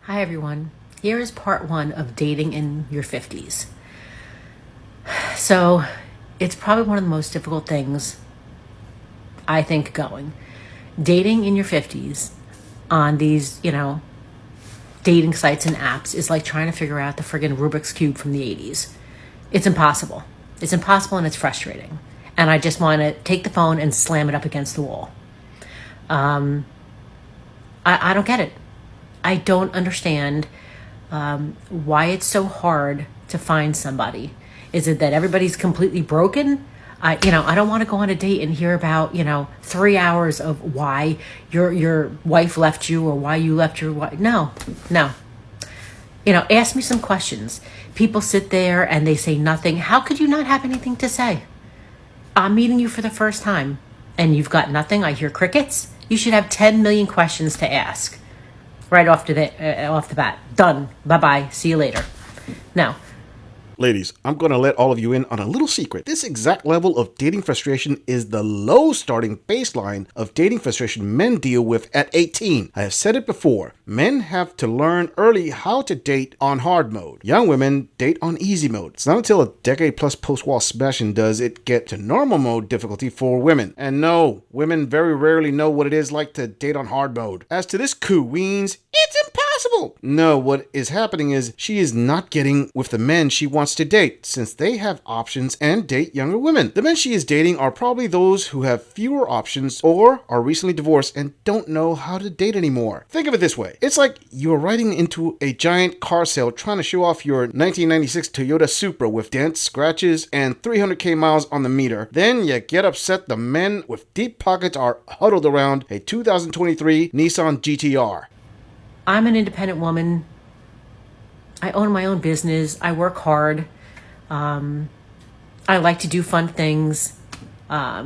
Hi everyone. Here is part 1 of dating in your 50s. So it's probably one of the most difficult things I think going. Dating in your 50s on these, dating sites and apps is like trying to figure out the friggin' Rubik's Cube from the 80s. It's impossible. It's impossible and it's frustrating. And I just want to take the phone and slam it up against the wall. I don't get it. I don't understand why it's so hard to find somebody. Is it that everybody's completely broken? I don't want to go on a date and hear about, 3 hours of why your wife left you or why you left your wife. No. Ask me some questions. People sit there and they say nothing. How could you not have anything to say? I'm meeting you for the first time and you've got nothing. I hear crickets. You should have 10 million questions to ask. Right off the bat. Done. Bye-bye. See you later. Now, ladies, I'm going to let all of you in on a little secret. This exact level of dating frustration is the low starting baseline of dating frustration men deal with at 18. I have said it before. Men have to learn early how to date on hard mode. Young women date on easy mode. It's not until a decade plus post-wall smashing does it get to normal mode difficulty for women. And no, women very rarely know what it is like to date on hard mode. As to this queens, it's impossible. No, what is happening is she is not getting with the men she wants to date, since they have options and date younger women. The men she is dating are probably those who have fewer options or are recently divorced and don't know how to date anymore. Think of it this way. It's like you're riding into a giant car sale trying to show off your 1996 Toyota Supra with dents, scratches, and 300k miles on the meter. Then you get upset the men with deep pockets are huddled around a 2023 Nissan GTR. I'm an independent woman. I own my own business. I work hard. I like to do fun things. I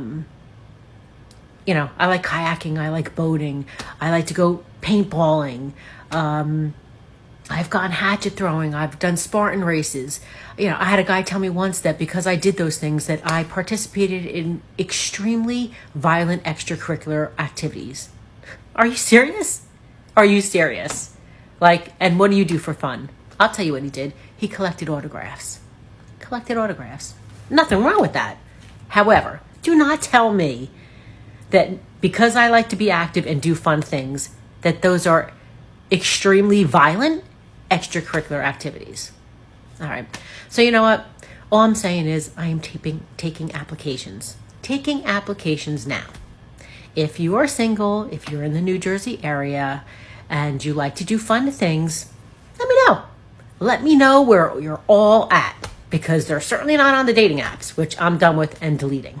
like kayaking. I like boating. I like to go paintballing. I've gone hatchet throwing. I've done Spartan races. I had a guy tell me once that because I did those things that I participated in extremely violent extracurricular activities. Are you serious? Are you serious? And what do you do for fun? I'll tell you what he did. He collected autographs. Nothing wrong with that. However, do not tell me that because I like to be active and do fun things, that those are extremely violent extracurricular activities. All right. So you know what? All I'm saying is I am taking applications. Taking applications now. If you are single, if you're in the New Jersey area, and you like to do fun things, let me know. Let me know where you're all at, because they're certainly not on the dating apps, which I'm done with and deleting.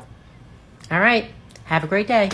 All right. Have a great day.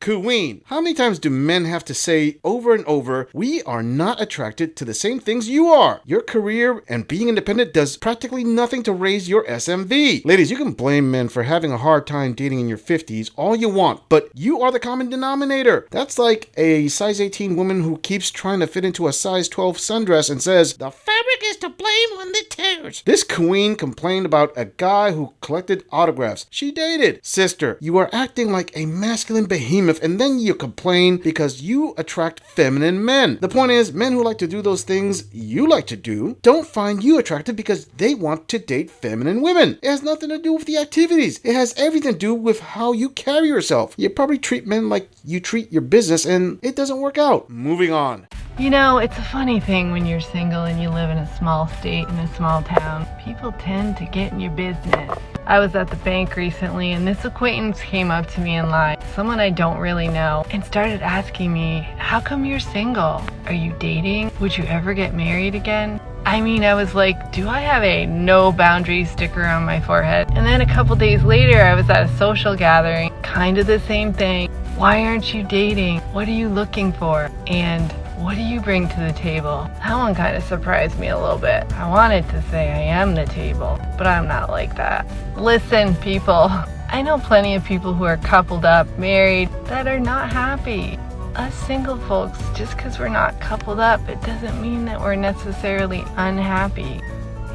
Queen, how many times do men have to say over and over, we are not attracted to the same things you are? Your career and being independent does practically nothing to raise your SMV. Ladies, you can blame men for having a hard time dating in your 50s all you want, but you are the common denominator. That's like a size 18 woman who keeps trying to fit into a size 12 sundress and says, the fabric is to blame when it tears. This queen complained about a guy who collected autographs she dated. Sister, you are acting like a masculine behemoth, and then you complain because you attract feminine men. The point is, men who like to do those things you like to do don't find you attractive because they want to date feminine women. It has nothing to do with the activities. It has everything to do with how you carry yourself. You probably treat men like you treat your business, and it doesn't work out. Moving on. It's a funny thing when you're single and you live in a small state in a small town. People tend to get in your business. I was at the bank recently and this acquaintance came up to me in line, someone I don't really know, and started asking me, how come you're single? Are you dating? Would you ever get married again? I was like, do I have a no boundaries sticker on my forehead? And then a couple days later, I was at a social gathering, kind of the same thing. Why aren't you dating? What are you looking for? And what do you bring to the table? That one kind of surprised me a little bit. I wanted to say I am the table, but I'm not like that. Listen, people, I know plenty of people who are coupled up, married, that are not happy. Us single folks, just because we're not coupled up, it doesn't mean that we're necessarily unhappy.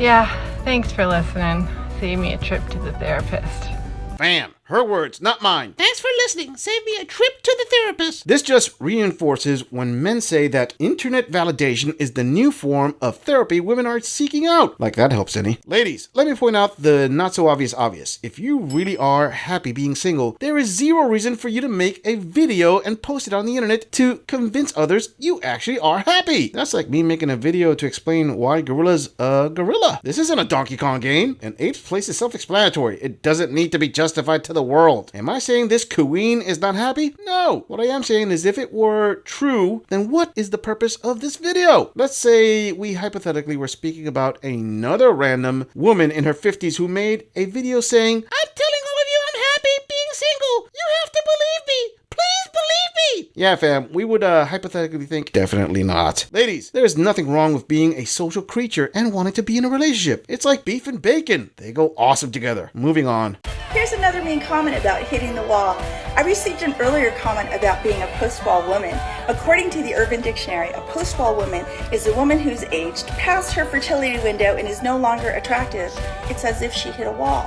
Yeah, thanks for listening. Save me a trip to the therapist. Bam! Her words, not mine. Thanks for listening. Save me a trip to the therapist. This just reinforces when men say that internet validation is the new form of therapy women are seeking out. Like that helps any. Ladies, let me point out the not so obvious. If you really are happy being single, there is zero reason for you to make a video and post it on the internet to convince others you actually are happy. That's like me making a video to explain why gorilla's a gorilla. This isn't a Donkey Kong game. An ape's place is self-explanatory. It doesn't need to be justified to the world. Am I saying this queen is not happy? No. What I am saying is if it were true, then what is the purpose of this video? Let's say we hypothetically were speaking about another random woman in her 50s who made a video saying, I'm telling all of you I'm happy being single. You have to believe me. Please believe me. Yeah, fam, we would hypothetically think, definitely not. Ladies, there's nothing wrong with being a social creature and wanting to be in a relationship. It's like beef and bacon. They go awesome together. Moving on. Here's another mean comment about hitting the wall. I received an earlier comment about being a post-wall woman. According to the Urban Dictionary, a post-wall woman is a woman who's aged past her fertility window and is no longer attractive. It's as if she hit a wall.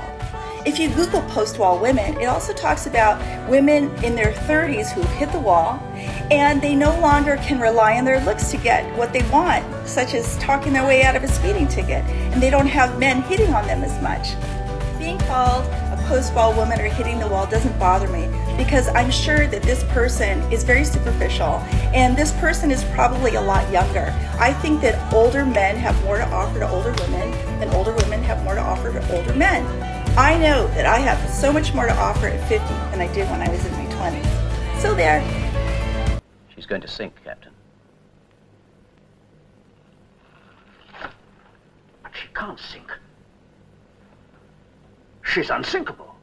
If you Google post-wall women, it also talks about women in their 30s who've hit the wall and they no longer can rely on their looks to get what they want, such as talking their way out of a speeding ticket, and they don't have men hitting on them as much. Being called a post-wall woman or hitting the wall doesn't bother me because I'm sure that this person is very superficial and this person is probably a lot younger. I think that older men have more to offer to older women than older women have more to offer to older men. I know that I have so much more to offer at 50 than I did when I was in my 20s. So there. She's going to sink, Captain. But she can't sink. She's unsinkable.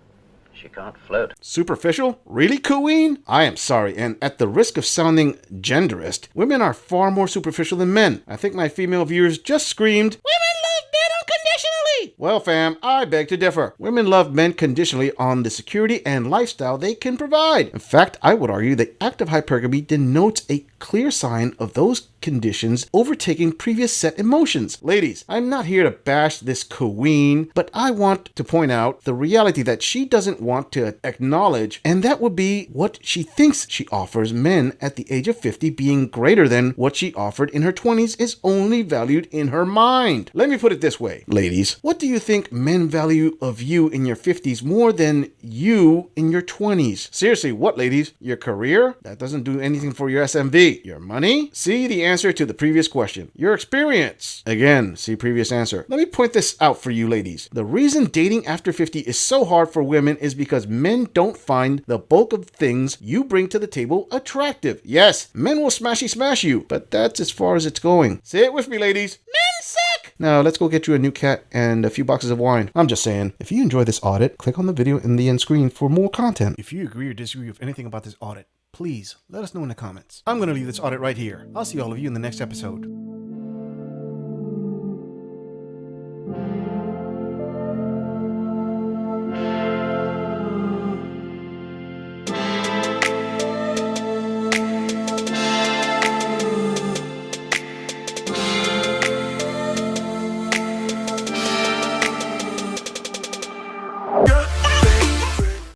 She can't float. Superficial? Really, queen? I am sorry, and at the risk of sounding genderist, women are far more superficial than men. I think my female viewers just screamed, Women love men unconditionally. well, fam, I beg to differ. Women love men conditionally on the security and lifestyle they can provide. In fact, I would argue that active hypergamy denotes a clear sign of those conditions overtaking previous set emotions. Ladies, I'm not here to bash this queen, but I want to point out the reality that she doesn't want to acknowledge, and that would be what she thinks she offers men at the age of 50 being greater than what she offered in her 20s is only valued in her mind. Let me put it this way, ladies. What do you think men value of you in your 50s more than you in your 20s? Seriously, what, ladies? Your career? That doesn't do anything for your SMV. Your money? See the answer to the previous question. Your experience? Again, see previous answer. Let me point this out for you ladies. The reason dating after 50 is so hard for women is because men don't find the bulk of things you bring to the table attractive. Yes, men will smash you, but that's as far as it's going. Say it with me, ladies. Men suck. Now, let's go get you a new cat and a few boxes of wine. I'm just saying. If you enjoy this audit, click on the video in the end screen for more content. If you agree or disagree with anything about this audit, please let us know in the comments. I'm going to leave this audit right here. I'll see all of you in the next episode.